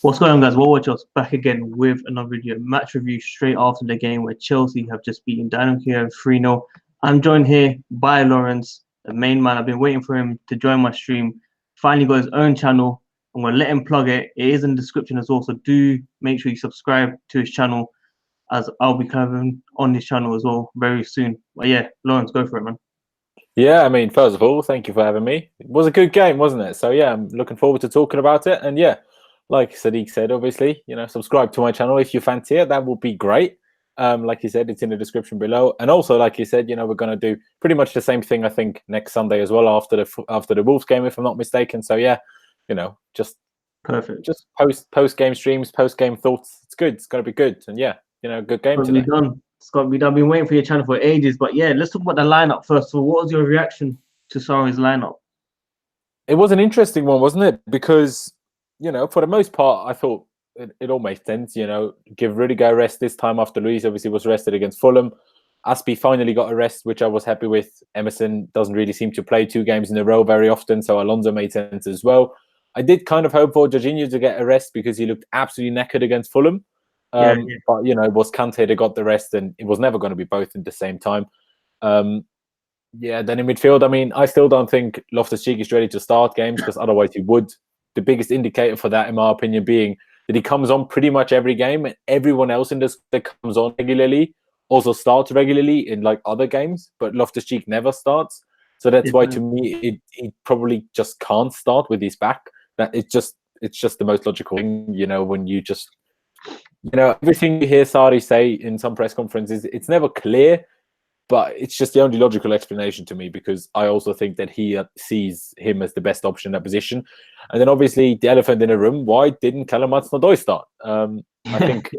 What's going on, guys? Well, watch us back again with another video, match review straight after the game where Chelsea have just beaten Dynamo Kiev 3-0. I'm joined here by Laurenz, the main man. I've been waiting for him to join my stream. Finally got his own channel. I'm going to let him plug it. It is in the description as well, so do make sure you subscribe to his channel, as I'll be coming on this channel as well very soon. But yeah, Laurenz, go for it, man. Yeah, I mean, first of all, thank you for having me. It was a good game, wasn't it? So yeah, I'm looking forward to talking about it. And yeah, like Sadiq said, obviously, subscribe to my channel if you fancy it. That would be great. Like you said, it's in the description below. And also, like you said, we're going to do pretty much the same thing, I think, next Sunday as well after the Wolves game, if I'm not mistaken. So yeah, just perfect. Just post game streams, post game thoughts. It's good. It's got to be good. And yeah, good game today. It's got to be done. I've been waiting for your channel for ages. But yeah, let's talk about the lineup first. So what was your reaction to Sarri's lineup? It was an interesting one, wasn't it? Because for the most part, I thought it all made sense. Give Rudiger a rest this time after Luis obviously was rested against Fulham. Aspie finally got a rest, which I was happy with. Emerson doesn't really seem to play 2 games in a row very often, so Alonso made sense as well. I did kind of hope for Jorginho to get a rest because he looked absolutely knackered against Fulham. But it was Kante that got the rest, and it was never going to be both at the same time. Then in midfield, I mean, I still don't think Loftus-Cheek is ready to start games because otherwise he would. The biggest indicator for that, in my opinion, being that he comes on pretty much every game, and everyone else in this that comes on regularly also starts regularly in like other games, but Loftus-Cheek never starts. So that's why, to me, he probably just can't start with his back. That it's just the most logical thing, when you just. Everything you hear Sarri say in some press conferences, it's never clear, but it's just the only logical explanation to me because I also think that he sees him as the best option in that position. And then obviously the elephant in the room, why didn't Callum Hudson-Odoi start? I think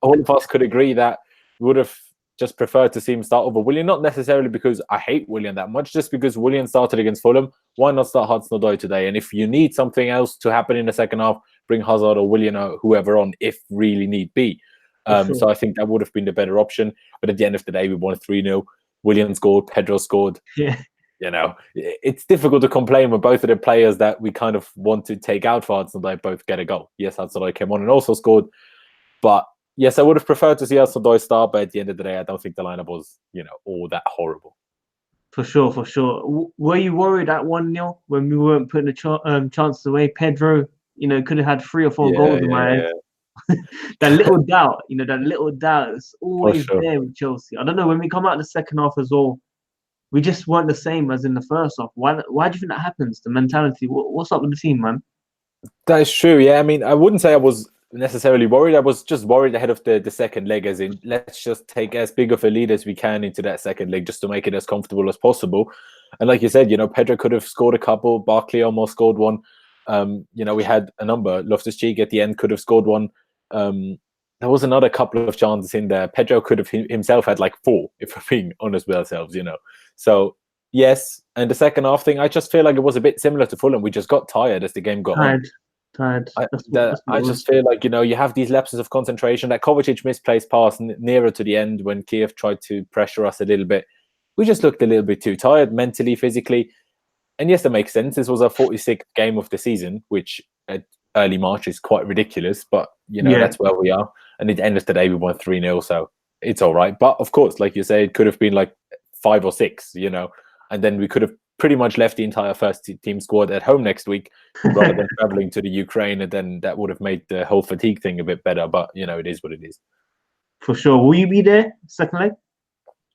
all of us could agree that we would have just preferred to see him start over Willian, not necessarily because I hate Willian that much, just because Willian started against Fulham. Why not start Hudson-Odoi today? And if you need something else to happen in the second half, bring Hazard or Willian or whoever on if really need be. Sure. So I think that would have been the better option. But at the end of the day, we won 3-0. Willian scored, Pedro scored. Yeah. It's difficult to complain when both of the players that we kind of want to take out for Hudson-Odoi both get a goal. Yes, Hudson-Odoi came on and also scored. But yes, I would have preferred to see Hudson-Odoi start. But at the end of the day, I don't think the lineup was, all that horrible. For sure, for sure. Were you worried at 1-0 when we weren't putting the chances away? Pedro, could have had 3 or 4 goals in my head. That little doubt, is always there with Chelsea. I don't know, when we come out in the second half as well, we just weren't the same as in the first half. Why do you think that happens? The mentality, what's up with the team, man? That is true, yeah. I mean, I wouldn't say I was necessarily worried. I was just worried ahead of the second leg, as in, let's just take as big of a lead as we can into that second leg just to make it as comfortable as possible. And like you said, Pedro could have scored a couple. Barkley almost scored one. We had a number. Loftus-Cheek at the end could have scored one. There was another couple of chances in there. Pedro could have himself had like 4, if we're being honest with ourselves, So, yes. And the second half thing, I just feel like it was a bit similar to Fulham. We just got tired as the game got on. Tired. I just feel like, you have these lapses of concentration. That Kovacic misplaced pass nearer to the end when Kiev tried to pressure us a little bit. We just looked a little bit too tired mentally, physically. And yes, that makes sense. This was our 46th game of the season, which at early March is quite ridiculous. But, that's where we are. And at the end of the day, we won 3-0. So it's all right. But of course, like you say, it could have been like 5 or 6, and then we could have pretty much left the entire first team squad at home next week rather than traveling to the Ukraine. And then that would have made the whole fatigue thing a bit better. But, it is what it is. For sure. Will you be there second leg?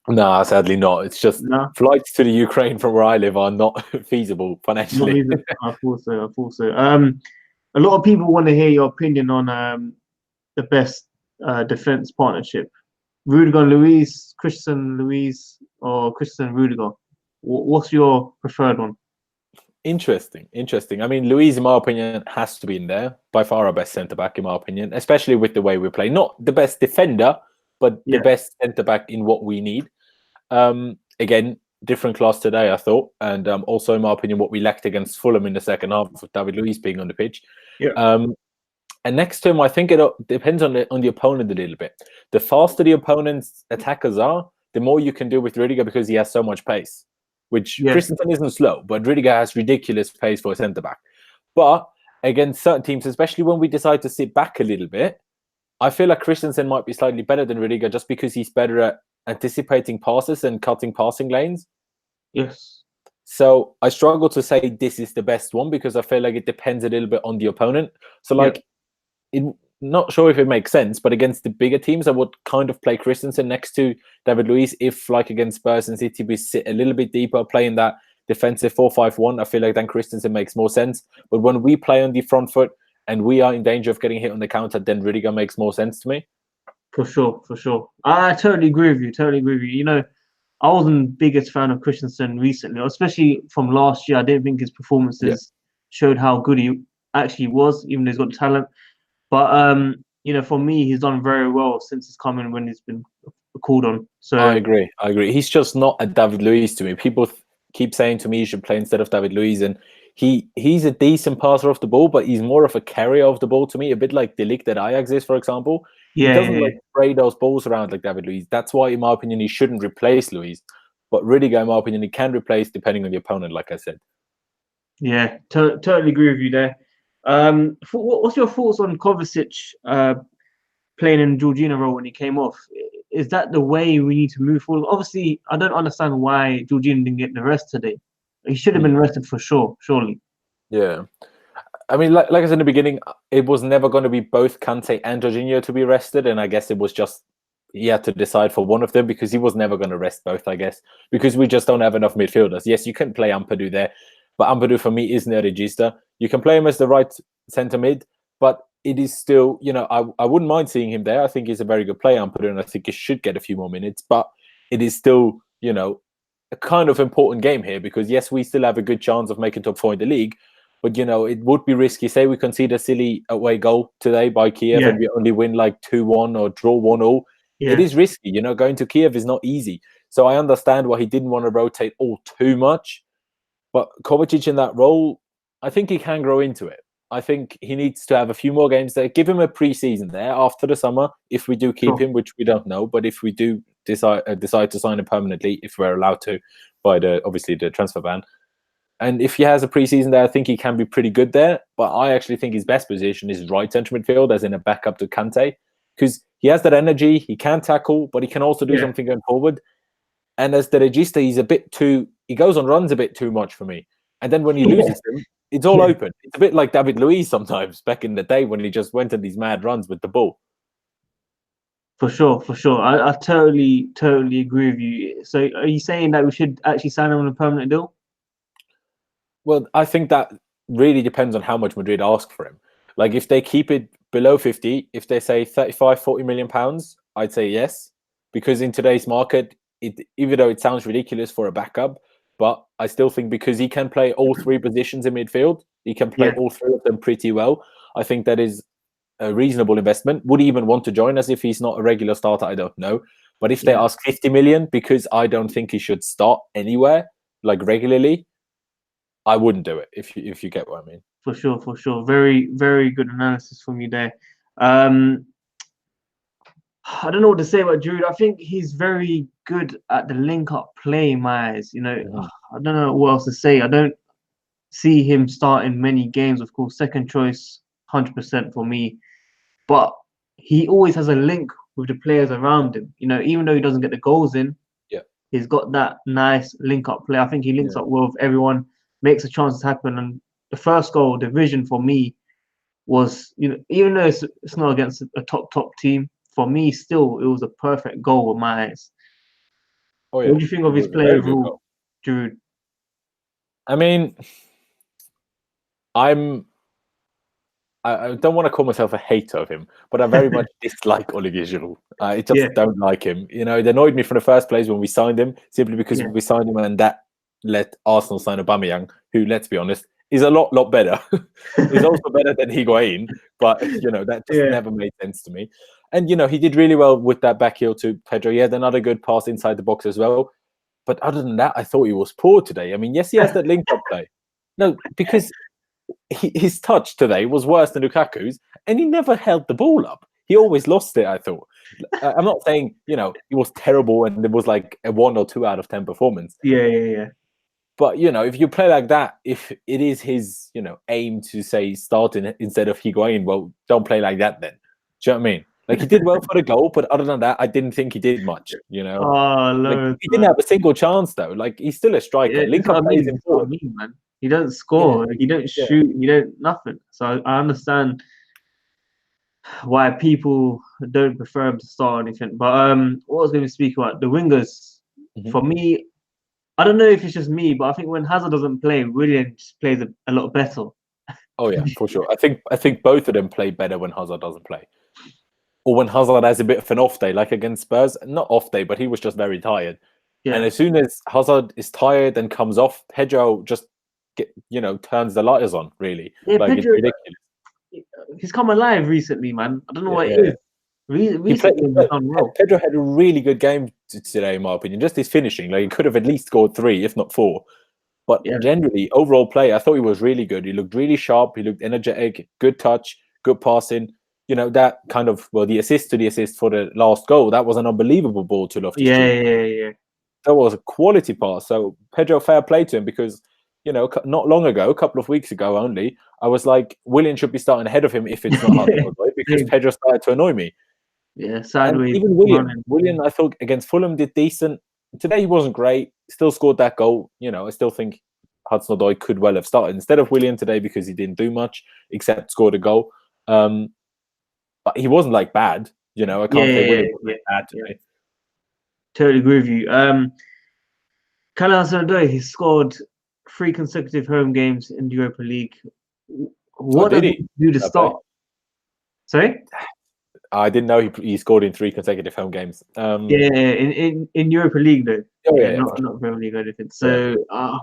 No, sadly not. It's just flights to the Ukraine from where I live are not feasible financially. I thought so. A lot of people want to hear your opinion on the best defense partnership. Rudiger Luis, Christian Luis, or Christian Rudiger. What's your preferred one? Interesting. I mean, Luis, in my opinion, has to be in there. By far our best centre-back, in my opinion, especially with the way we play. Not the best defender, but the best centre-back in what we need. Again, different class today, I thought. And also, in my opinion, what we lacked against Fulham in the second half with David Luiz being on the pitch. Yeah. And next to him, I think it depends on the opponent a little bit. The faster the opponent's attackers are, the more you can do with Rudiger because he has so much pace. Which Christensen isn't slow, but Rudiger has ridiculous pace for a centre-back. But against certain teams, especially when we decide to sit back a little bit, I feel like Christensen might be slightly better than Rudiger just because he's better at anticipating passes and cutting passing lanes. Yes. So I struggle to say this is the best one because I feel like it depends a little bit on the opponent. So like, not sure if it makes sense, but against the bigger teams, I would kind of play Christensen next to David Luiz. If like against Spurs and City, we sit a little bit deeper, playing that defensive 4-5-1, I feel like then Christensen makes more sense. But when we play on the front foot and we are in danger of getting hit on the counter, then Rudiger makes more sense to me. For sure, for sure. I totally agree with you. Totally agree with you. You know, I wasn't the biggest fan of Christensen recently, especially from last year. I didn't think his performances showed how good he actually was, even though he's got talent. But you know, for me, he's done very well since he's come in when he's been called on. So I agree. He's just not a David Luiz to me. People keep saying to me he should play instead of David Luiz, and he's a decent passer of the ball, but he's more of a carrier of the ball to me, a bit like De Ligt at Ajax is, for example. He doesn't like spray those balls around like David Luiz. That's why, in my opinion, he shouldn't replace Luiz. But Rudiger, in my opinion, he can replace depending on the opponent, like I said. Yeah, totally agree with you there. What's your thoughts on Kovacic playing in Jorginho role when he came off? Is that the way we need to move forward? Obviously, I don't understand why Jorginho didn't get the rest today. He should have been rested for sure, surely. Yeah. I mean, like I said in the beginning, it was never going to be both Kante and Jorginho to be rested, and I guess it was just he had to decide for one of them because he was never going to rest both, I guess, because we just don't have enough midfielders. Yes, you can play Ampadu there, but Ampadu for me isn't a regista. You can play him as the right centre mid, but it is still, you know, I wouldn't mind seeing him there. I think he's a very good player, Ampadu, and I think he should get a few more minutes, but it is still, you know, a kind of important game here because, yes, we still have a good chance of making top 4 in the league, but, you know, it would be risky. Say we concede a silly away goal today by Kiev and we only win like 2-1 or draw 1-1. It is risky. You know, going to Kiev is not easy. So I understand why he didn't want to rotate all too much. But Kovacic in that role, I think he can grow into it. I think he needs to have a few more games there. Give him a pre-season there after the summer, if we do keep him, which we don't know. But if we do decide to sign him permanently, if we're allowed to, by obviously the transfer ban. And if he has a pre-season there, I think he can be pretty good there. But I actually think his best position is right centre midfield, as in a backup to Kante. Because he has that energy, he can tackle, but he can also do something going forward. And as the regista, he goes on runs a bit too much for me. And then when he loses them, it's all open. It's a bit like David Luiz sometimes back in the day when he just went on these mad runs with the ball. For sure, for sure. I totally agree with you. So are you saying that we should actually sign him on a permanent deal? Well, I think that really depends on how much Madrid ask for him. Like if they keep it below 50, if they say 35, 40 million pounds, I'd say yes. Because in today's market, even though it sounds ridiculous for a backup, but I still think because he can play all 3 positions in midfield, he can play all 3 of them pretty well. I think that is a reasonable investment. Would he even want to join us if he's not a regular starter? I don't know. But if they ask 50 million, because I don't think he should start anywhere, like regularly, I wouldn't do it, if you get what I mean. For sure, for sure. Very, very good analysis from you there. I don't know what to say about Giroud. I think he's very good at the link-up play, in my eyes. You know, I don't know what else to say. I don't see him starting many games. Of course, second choice, 100% for me. But he always has a link with the players around him. You know, even though he doesn't get the goals in, he's got that nice link-up play. I think he links up well with everyone, makes the chances happen. And the first goal, the vision for me was, you know, even though it's not against a top team, for me, still, it was a perfect goal with my eyes. Oh, yeah. What do you think of his play overall, Giroud? I mean, I don't want to call myself a hater of him, but I very much dislike Olivier Giroud. I just don't like him. You know, it annoyed me from the first place when we signed him, simply because we signed him and that let Arsenal sign Aubameyang, who, let's be honest, is a lot better. He's also better than Higuain, but, you know, that just never made sense to me. And, you know, he did really well with that back heel to Pedro. He had another good pass inside the box as well. But other than that, I thought he was poor today. I mean, yes, he has that link-up play. No, because his touch today was worse than Lukaku's, and he never held the ball up. He always lost it, I thought. I'm not saying, you know, he was terrible and it was like a 1 or 2 out of 10 performance. Yeah. But if you play like that, if it is his aim to say starting instead of Higuain, well, don't play like that then. Do you know what I mean? Like, he did well for the goal, but other than that, I didn't think he did much. Oh, Like, Laurenz, he didn't have a single chance though. Like, he's still a striker. yeah, it's Link what up I plays mean. It's what I important. mean, man. He don't score. He don't Yeah. shoot. He don't nothing. So I understand why people don't prefer him to start or anything. But what I was going to speak about the wingers. Mhm. For me, I don't know if it's just me, but I think when Hazard doesn't play, Willian just plays a lot better. Oh yeah, for sure. I think both of them play better when Hazard doesn't play, or when Hazard has a bit of an off day, like against Spurs. Not off day, but he was just very tired. And Yeah, as soon as Hazard is tired and comes off, Pedro just turns the lighters on. Really, yeah. like, it's Pedro, ridiculous. he's come alive recently, man. I don't know Yeah, what yeah, it yeah. is. Recently, he's done well. Pedro had a really good game today, in my opinion. Just his finishing, like, he could have at least scored 3, if not 4. But Yeah, generally, overall play, I thought he was really good. He looked really sharp. He looked energetic. Good touch. Good passing. That kind of the assist for the last goal. That was an unbelievable ball to Loftus-Cheek. yeah. That was a quality pass. So Pedro, fair play to him, because not long ago, a couple of weeks ago only, I was like, Willian should be starting ahead of him if it's not Hudson-Odoi, because Pedro started to annoy me. Yeah, And sideways. even Willian, I thought against Fulham did decent. Today he wasn't great. Still scored that goal. I still think Hudson-Odoi could well have started instead of Willian today, because he didn't do much except scored a goal. But he wasn't like bad. I can't say Willian was bad today. Totally agree with you. Callum Hudson-Odoi, he scored 3 consecutive home games in the Europa League. What did does he? he do to start? Sorry? I didn't know he scored in 3 consecutive home games. In Europa League though. Not Premier League or anything. So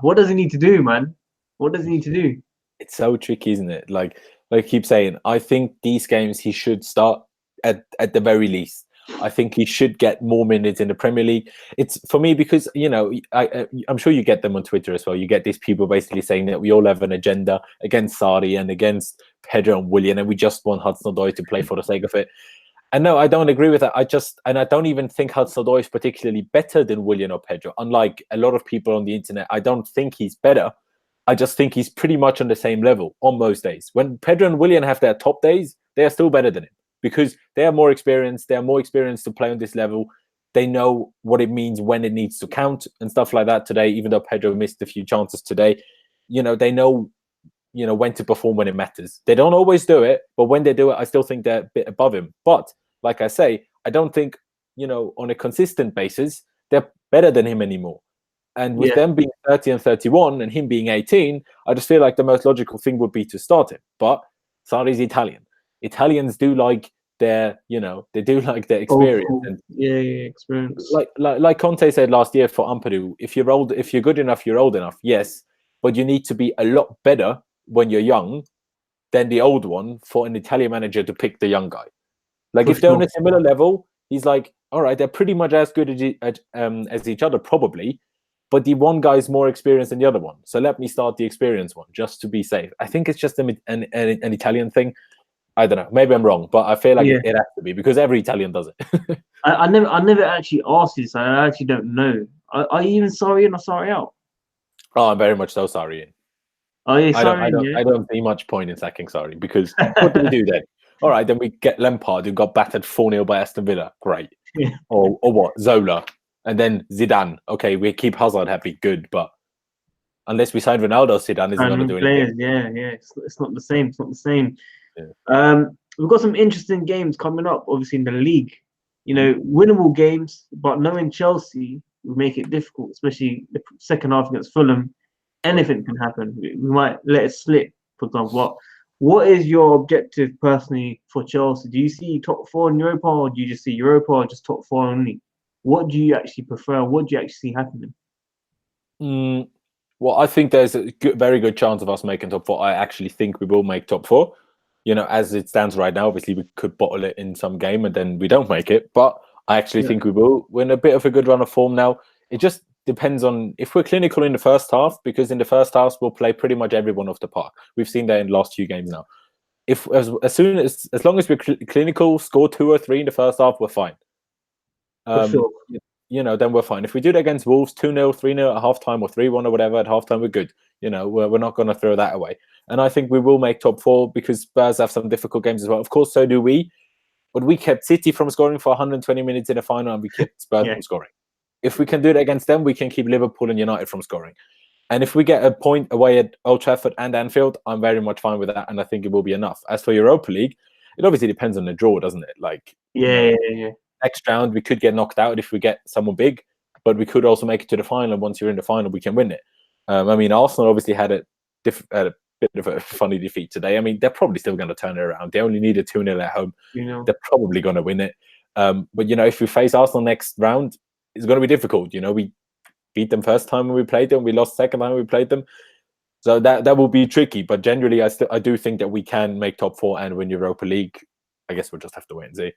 what does he need to do, man? What does he need to do? It's so tricky, isn't it? Like I keep saying, I think these games he should start at the very least. I think he should get more minutes in the Premier League. It's for me because I'm sure you get them on Twitter as well. You get these people basically saying that we all have an agenda against Sarri and against Pedro and Willian, and we just want Hudson-Odoi to play for the sake of it. And no, I don't agree with that. I don't even think Hudson-Odoi is particularly better than Willian or Pedro. Unlike a lot of people on the internet, I don't think he's better. I just think he's pretty much on the same level on most days. When Pedro and Willian have their top days, they are still better than him, because they are more experienced. They are more experienced to play on this level. They know what it means when it needs to count and stuff like that today, even though Pedro missed a few chances today. They know, when to perform when it matters. They don't always do it, but when they do it, I still think they're a bit above him. But like I say, I don't think, on a consistent basis, they're better than him anymore. And with them being 30 and 31 and him being 18, I just feel like the most logical thing would be to start him. But Sarri's Italian. Italians do like their, they do like their experience. And experience. Like Conte said last year for Ampadu, if you're good enough, you're old enough. Yes, but you need to be a lot better when you're young than the old one for an Italian manager to pick the young guy. Like, if they're on a similar level, he's like, all right, they're pretty much as good as each other, probably. But the one guy is more experienced than the other one. So let me start the experienced one just to be safe. I think it's just an Italian thing. I don't know. Maybe I'm wrong, but I feel like it has to be, because every Italian does it. I never actually asked you, so I actually don't know. Are you even sorry in or sorry out? Oh, I'm very much so sorry in. Oh, yeah, sorry. I don't see much point in sacking Sarri, because what do we do then? All right, then we get Lampard, who got battered 4-0 by Aston Villa. Great. Yeah. Or what? Zola. And then Zidane. Okay, we keep Hazard happy. Good. But unless we sign Ronaldo, Zidane isn't going to do anything. Yeah. It's not the same. It's not the same. Yeah. We've got some interesting games coming up, obviously, in the league. Winnable games, but knowing Chelsea will make it difficult, especially the second half against Fulham. Anything can happen. We might let it slip, for example. What is your objective personally for Chelsea? Do you see top 4 in Europa, or do you just see Europa, or just top 4 only? What do you actually prefer? What do you actually see happening? Well, I think there's a very good chance of us making top 4. I actually think we will make top 4. As it stands right now, obviously we could bottle it in some game and then we don't make it. But I actually think we will. We're in a bit of a good run of form now. It just depends on if we're clinical in the first half, because in the first half we'll play pretty much everyone off the park. We've seen that in the last few games now. If as long as we're clinical, score 2 or 3 in the first half, we're fine. For sure. then we're fine. If we do it against Wolves, 2-0, 3-0 at halftime, or 3-1 or whatever at halftime, we're good. We're not going to throw that away. And I think we will make top 4 because Spurs have some difficult games as well. Of course, so do we. But we kept City from scoring for 120 minutes in the final, and we kept Spurs from scoring. If we can do it against them, we can keep Liverpool and United from scoring. And if we get a point away at Old Trafford and Anfield, I'm very much fine with that, and I think it will be enough. As for Europa League, it obviously depends on the draw, doesn't it? Like, next round, we could get knocked out if we get someone big, but we could also make it to the final. Once you're in the final, we can win it. Arsenal obviously had a bit of a funny defeat today. They're probably still going to turn it around. They only need a 2-0 at home. They're probably going to win it. But, if we face Arsenal next round, it's going to be difficult. We beat them first time when we played them. We lost second time we played them. So that will be tricky. But generally, I do think that we can make top 4 and win Europa League. I guess we'll just have to wait and see.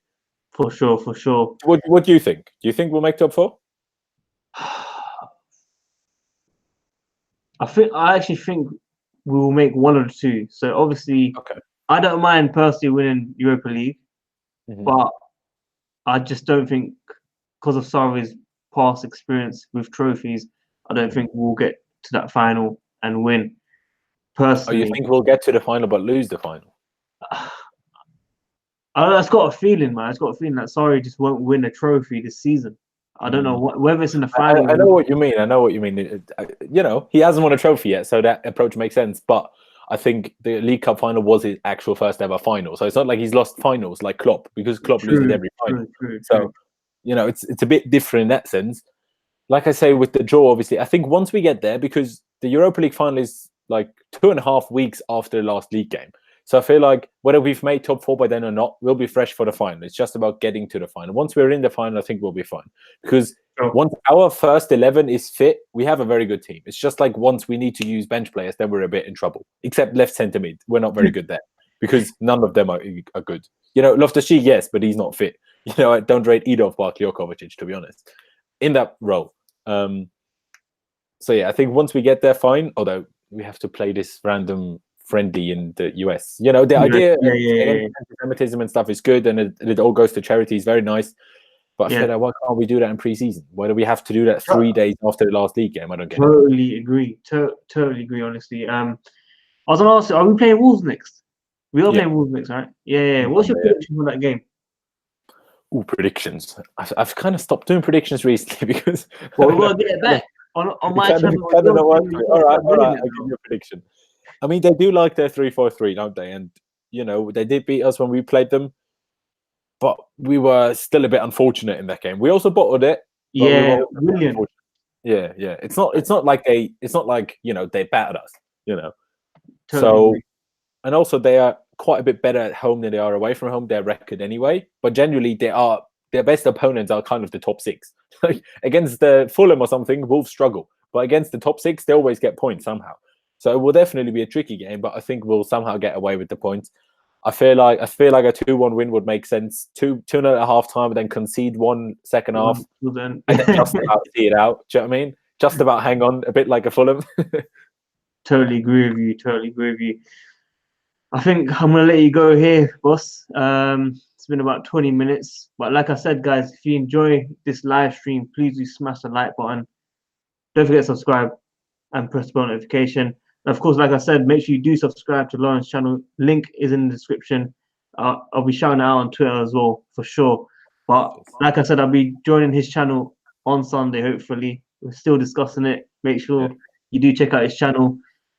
For sure. What do you think? Do you think we'll make top 4? I actually think we will make one of the two. So obviously, I don't mind personally winning Europa League, but I just don't think, because of Sarri's past experience with trophies, I don't think we'll get to that final and win. Personally, you think we'll get to the final but lose the final? I've got a feeling, man. I've got a feeling that Sarri just won't win a trophy this season. I don't know whether it's in the final. I know what you mean. He hasn't won a trophy yet, so that approach makes sense. But I think the League Cup final was his actual first ever final. So it's not like he's lost finals like Klopp, because Klopp loses every final. True. It's a bit different in that sense. Like I say, with the draw, obviously, I think once we get there, because the Europa League final is like 2.5 weeks after the last league game. So I feel like whether we've made top 4 by then or not, we'll be fresh for the final. It's just about getting to the final. Once we're in the final, I think we'll be fine. Because once our first 11 is fit, we have a very good team. It's just like once we need to use bench players, then we're a bit in trouble. Except left centre mid. We're not very good there because none of them are good. Loftus-Cheek, yes, but he's not fit. I don't rate either of Barkley or Kovacic, to be honest, in that role. So yeah, I think once we get there, fine. Although we have to play this random friendly in the US. The idea of anti-Semitism and stuff is good, and it all goes to charity. Is very nice. But I feel like, why can't we do that in pre-season? Why do we have to do that 3 days after the last league game? I don't get it. Agree. Totally agree, honestly. I was going to ask you, are we playing Wolves next? We are playing Wolves next, right? Yeah. What's your prediction for that game? Ooh, predictions. I've kind of stopped doing predictions recently because... Well, we're going to get it back. On my channel. All right, I'll give you a prediction. They do like their 3-4-3, don't they? And, they did beat us when we played them. But we were still a bit unfortunate in that game. We also bottled it. Yeah, brilliant. Yeah. It's not like they battered us, Totally. So, and also they are quite a bit better at home than they are away from home, their record anyway. But generally, their best opponents are kind of the top 6. Like against the Fulham or something, Wolves struggle. But against the top 6, they always get points somehow. So it will definitely be a tricky game, but I think we'll somehow get away with the points. I feel like a 2-1 win would make sense. 2-0 at half time, and then concede 1 second half, and then just about see it out. Do you know what I mean? Just about hang on, a bit like a Fulham. Totally agree with you. I think I'm gonna let you go here, boss. It's been about 20 minutes, but like I said, guys, if you enjoy this live stream, please do smash the like button. Don't forget to subscribe and press the bell notification. And of course, like I said, make sure you do subscribe to Lauren's channel. Link is in the description. I'll be shouting out on Twitter as well, for sure. But like I said, I'll be joining his channel on Sunday, hopefully. We're still discussing it. Make sure you do check out his channel.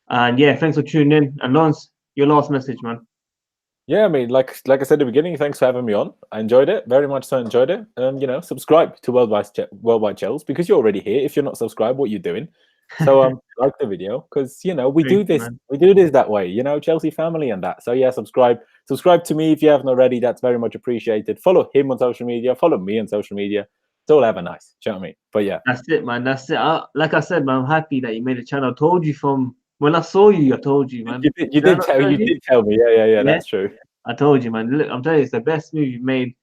And yeah, thanks for tuning in. And Laurence, your last message, man. Yeah, like I said at the beginning, thanks for having me on. I enjoyed it, very much so enjoyed it. And, subscribe to Worldwide Chels, because you're already here. If you're not subscribed, what are you doing? So like the video, because we do this that way, Chelsea family and that. So yeah, subscribe to me if you haven't already. That's very much appreciated. Follow him on social media, follow me on social media. It's all ever nice. Do you know what I mean? But yeah, that's it, man. That's it. Like I said, man, I'm happy that you made a channel. I told you from when I saw you. I told you, man. You did tell me. Yeah. That's true. I told you, man. Look, I'm telling you, it's the best move you've made.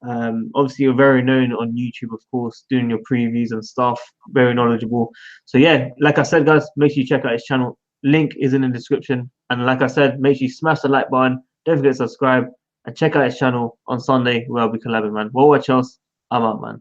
Obviously you're very known on YouTube, of course, doing your previews and stuff, very knowledgeable. So yeah, like I said, guys, make sure you check out his channel. Link is in the description. And like I said, make sure you smash the like button, don't forget to subscribe, and check out his channel on Sunday where I'll be collabing, man. Worldwide Chels, I'm out, man.